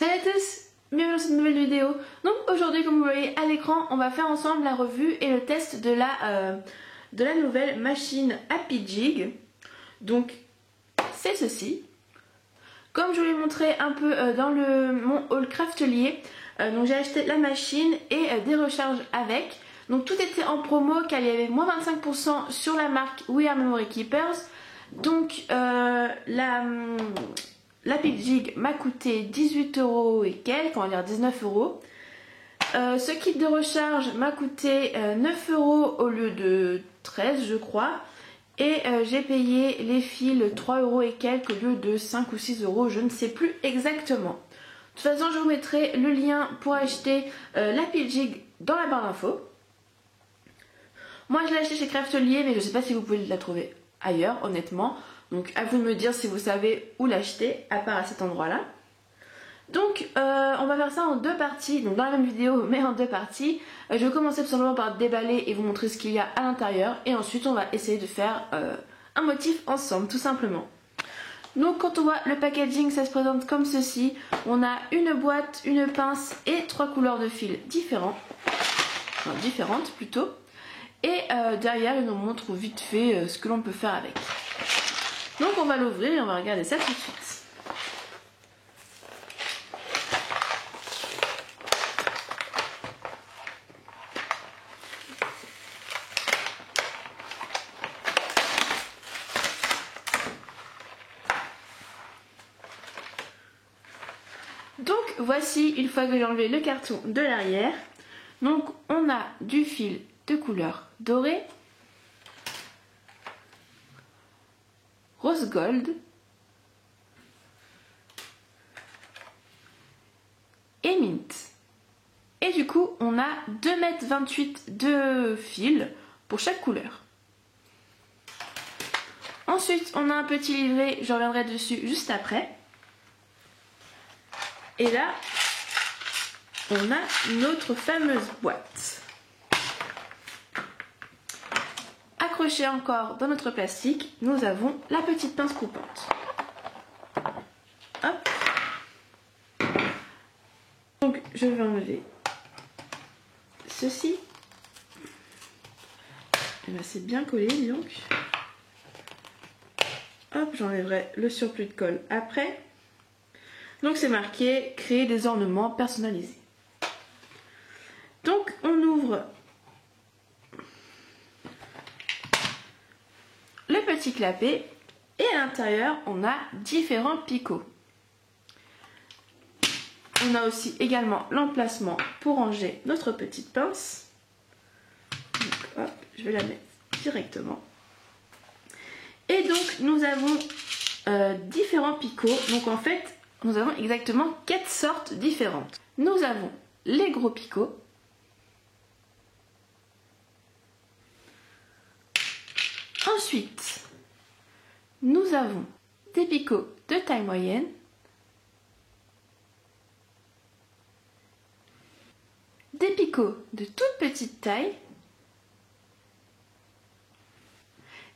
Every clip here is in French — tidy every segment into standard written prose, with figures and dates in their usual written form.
Salut à tous, bienvenue dans cette nouvelle vidéo. Donc aujourd'hui, comme vous voyez à l'écran, on va faire ensemble la revue et le test de la nouvelle machine Happy Jig. Donc c'est ceci. Comme je vous l'ai montré un peu dans mon haul Craftelier, donc j'ai acheté la machine et des recharges avec. Donc tout était en promo car il y avait moins 25% sur la marque We Are Memory Keepers. Donc l'Happy Jig m'a coûté 18 € et quelques, on va dire 19 €. Ce kit de recharge m'a coûté 9 € au lieu de 13 je crois. Et j'ai payé les fils 3 € et quelques au lieu de 5 ou 6 €, je ne sais plus exactement. De toute façon, je vous mettrai le lien pour acheter l'Happy Jig dans la barre d'infos. Moi je l'ai acheté chez Craftelier, mais je ne sais pas si vous pouvez la trouver ailleurs, honnêtement. Donc à vous de me dire si vous savez où l'acheter, à part à cet endroit-là. Donc on va faire ça en deux parties, donc dans la même vidéo, mais en deux parties. Je vais commencer tout simplement par déballer et vous montrer ce qu'il y a à l'intérieur. Et ensuite on va essayer de faire un motif ensemble, tout simplement. Donc quand on voit le packaging, ça se présente comme ceci. On a une boîte, une pince et 3 couleurs de fils différentes plutôt. Et derrière, il nous montre vite fait ce que l'on peut faire avec. Donc on va l'ouvrir et on va regarder ça tout de suite. Donc voici, une fois que j'ai enlevé le carton de l'arrière, donc on a du fil de couleur dorée, rose gold et mint. Et du coup on a 2,28 m de fil pour chaque couleur. Ensuite on a un petit livret, je reviendrai dessus juste après. Et là on a notre fameuse boîte. Accrochée encore dans notre plastique, nous avons la petite pince coupante. Hop. Donc je vais enlever ceci. Et ben, c'est bien collé, donc. Hop, j'enlèverai le surplus de colle après. Donc c'est marqué créer des ornements personnalisés. Donc on ouvre le petit clapet et à l'intérieur on a différents picots. On a aussi également l'emplacement pour ranger notre petite pince. Donc, hop, je vais la mettre directement. Et donc nous avons différents picots. Donc en fait nous avons exactement 4 sortes différentes. Nous avons les gros picots. Ensuite, nous avons des picots de taille moyenne, des picots de toute petite taille,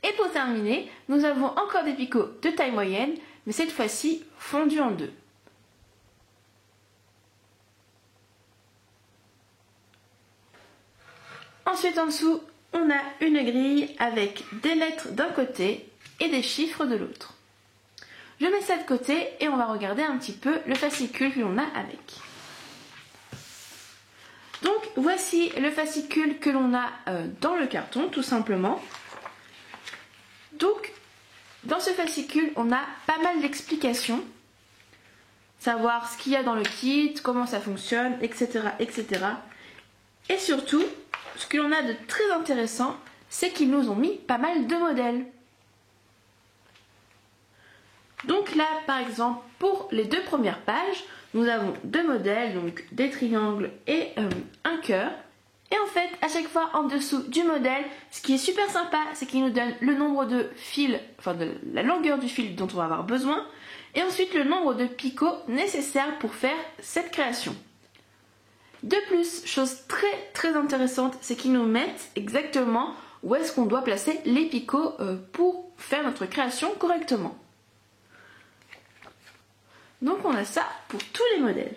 et pour terminer, nous avons encore des picots de taille moyenne, mais cette fois-ci fondus en deux. Ensuite, en dessous, on a une grille avec des lettres d'un côté et des chiffres de l'autre. Je mets ça de côté et on va regarder un petit peu le fascicule que l'on a avec. Donc voici le fascicule que l'on a dans le carton, tout simplement. Donc dans ce fascicule, on a pas mal d'explications. Savoir ce qu'il y a dans le kit, comment ça fonctionne, etc. etc. Et surtout, ce que l'on a de très intéressant, c'est qu'ils nous ont mis pas mal de modèles. Donc là, par exemple, pour les deux premières pages, nous avons deux modèles, donc des triangles et un cœur. Et en fait, à chaque fois en dessous du modèle, ce qui est super sympa, c'est qu'il nous donne le nombre de fils, enfin de la longueur du fil dont on va avoir besoin, et ensuite le nombre de picots nécessaires pour faire cette création. De plus, chose très intéressante, c'est qu'ils nous mettent exactement où est-ce qu'on doit placer les picots pour faire notre création correctement. Donc on a ça pour tous les modèles.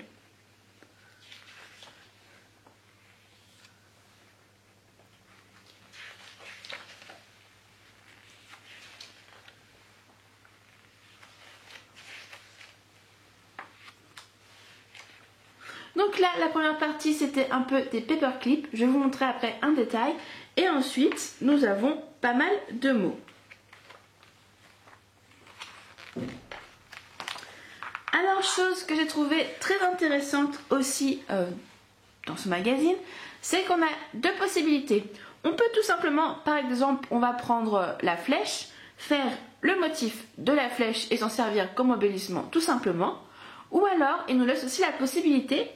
Donc là, la première partie, c'était un peu des paperclips. Je vais vous montrer après un détail. Et ensuite, nous avons pas mal de mots. Alors, chose que j'ai trouvée très intéressante aussi dans ce magazine, c'est qu'on a deux possibilités. On peut tout simplement, par exemple, on va prendre la flèche, faire le motif de la flèche et s'en servir comme embellissement tout simplement. Ou alors, il nous laisse aussi la possibilité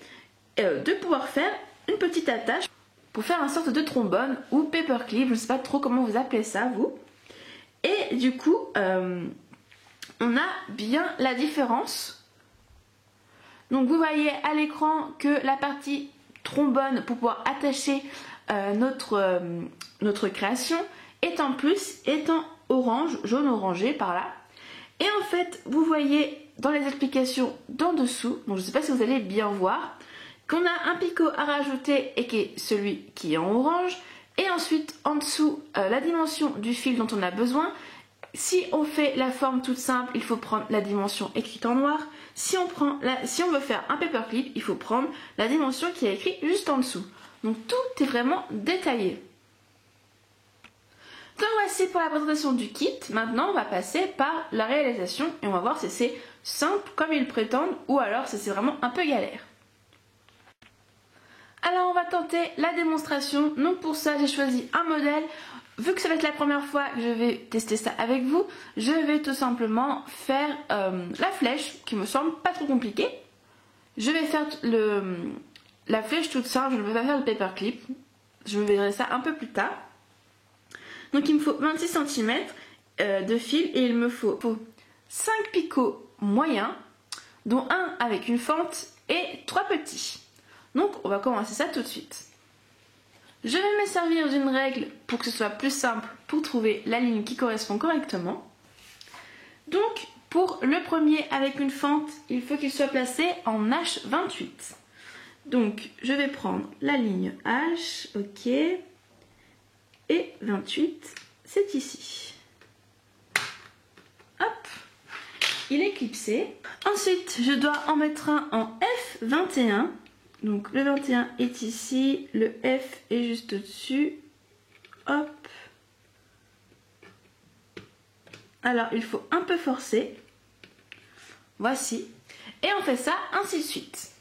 de pouvoir faire une petite attache pour faire une sorte de trombone ou paperclip, je ne sais pas trop comment vous appelez ça, vous. Et du coup, on a bien la différence. Donc vous voyez à l'écran que la partie trombone pour pouvoir attacher notre création est en orange, jaune orangé par là. Et en fait, vous voyez dans les explications d'en dessous, donc je ne sais pas si vous allez bien voir, qu'on a un picot à rajouter et qui est celui qui est en orange. Et ensuite, en dessous, la dimension du fil dont on a besoin. Si on fait la forme toute simple, il faut prendre la dimension écrite en noir. Si on veut faire un paperclip, il faut prendre la dimension qui est écrite juste en dessous. Donc tout est vraiment détaillé. Donc voici pour la présentation du kit. Maintenant, on va passer par la réalisation et on va voir si c'est simple comme ils prétendent ou alors si c'est vraiment un peu galère. Alors on va tenter la démonstration. Donc pour ça, j'ai choisi un modèle. Vu que ça va être la première fois que je vais tester ça avec vous, je vais tout simplement faire la flèche qui me semble pas trop compliquée. Je vais faire la flèche toute simple, je ne vais pas faire le paperclip. Je verrai ça un peu plus tard. Donc il me faut 26 cm de fil et il me faut 5 picots moyens, dont un avec une fente et 3 petits. Donc on va commencer ça tout de suite. Je vais me servir d'une règle pour que ce soit plus simple pour trouver la ligne qui correspond correctement. Donc pour le premier avec une fente, il faut qu'il soit placé en H28. Donc je vais prendre la ligne H, ok, et 28, c'est ici. Hop, il est clipsé. Ensuite, je dois en mettre un en F21. Donc le 21 est ici, le F est juste au-dessus. Hop. Alors il faut un peu forcer. Voici. Et on fait ça ainsi de suite.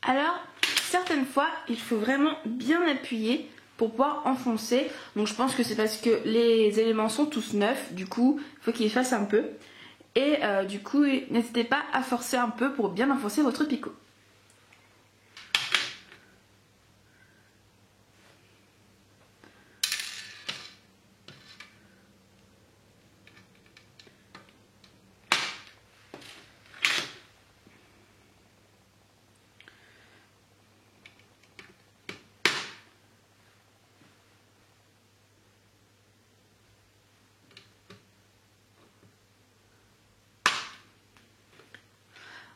Alors, certaines fois, il faut vraiment bien appuyer pour pouvoir enfoncer. Donc je pense que c'est parce que les éléments sont tous neufs, du coup, il faut qu'ils fassent un peu. Et du coup, n'hésitez pas à forcer un peu pour bien enfoncer votre picot.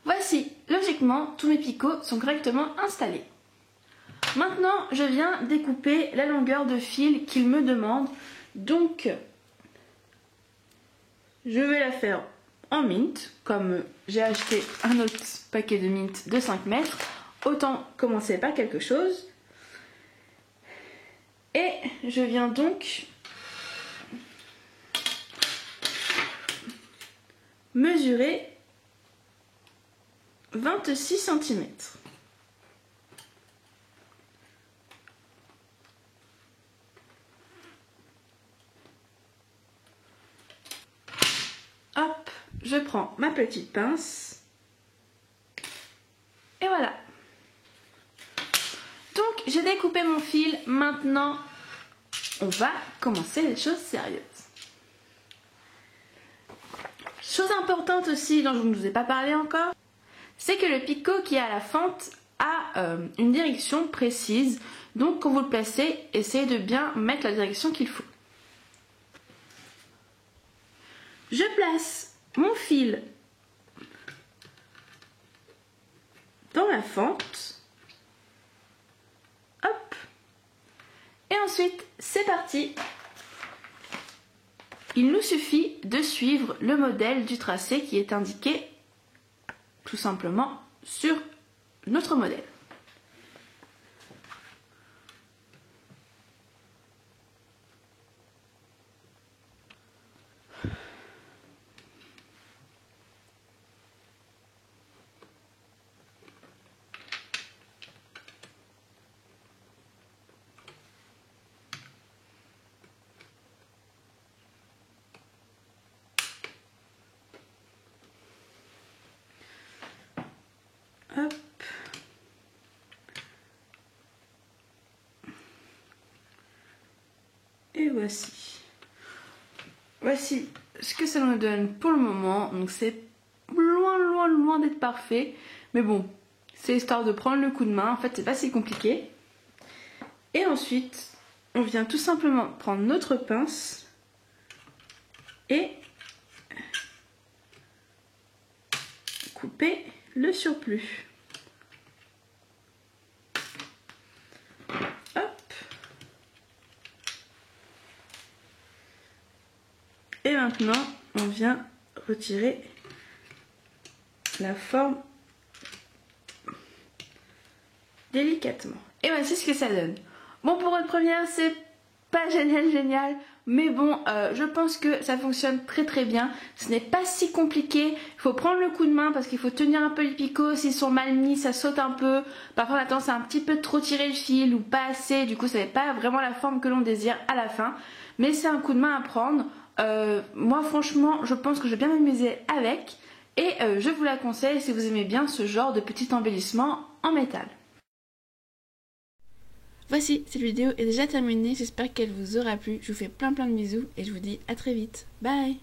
Voici, logiquement, tous mes picots sont correctement installés. Maintenant, je viens découper la longueur de fil qu'il me demande. Donc, je vais la faire en mint, comme j'ai acheté un autre paquet de mint de 5 mètres. Autant commencer par quelque chose. Et je viens donc mesurer 26 cm. Hop, je prends ma petite pince. Et voilà. Donc j'ai découpé mon fil. Maintenant, on va commencer les choses sérieuses. Chose importante aussi dont je ne vous ai pas parlé encore, c'est que le picot qui est à la fente a une direction précise. Donc quand vous le placez, essayez de bien mettre la direction qu'il faut. Je place mon fil dans la fente. Hop. Et ensuite, c'est parti. Il nous suffit de suivre le modèle du tracé qui est indiqué tout simplement sur notre modèle. Hop. Et voici. Voici ce que ça nous donne pour le moment. Donc c'est loin d'être parfait. Mais bon, c'est histoire de prendre le coup de main. En fait, c'est pas si compliqué. Et ensuite, on vient tout simplement prendre notre pince et couper le surplus. Hop. Et maintenant, on vient retirer la forme délicatement. Et voici ce que ça donne. Bon, pour une première, c'est pas génial, mais bon, je pense que ça fonctionne très bien. Ce n'est pas si compliqué. Il faut prendre le coup de main parce qu'il faut tenir un peu les picots. S'ils sont mal mis, ça saute un peu. Parfois, on a tendance à un petit peu trop tirer le fil ou pas assez. Du coup, ça n'est pas vraiment la forme que l'on désire à la fin. Mais c'est un coup de main à prendre. Moi, franchement, je pense que je vais bien m'amuser avec. Et je vous la conseille si vous aimez bien ce genre de petit embellissement en métal. Voici, cette vidéo est déjà terminée, j'espère qu'elle vous aura plu. Je vous fais plein de bisous et je vous dis à très vite. Bye!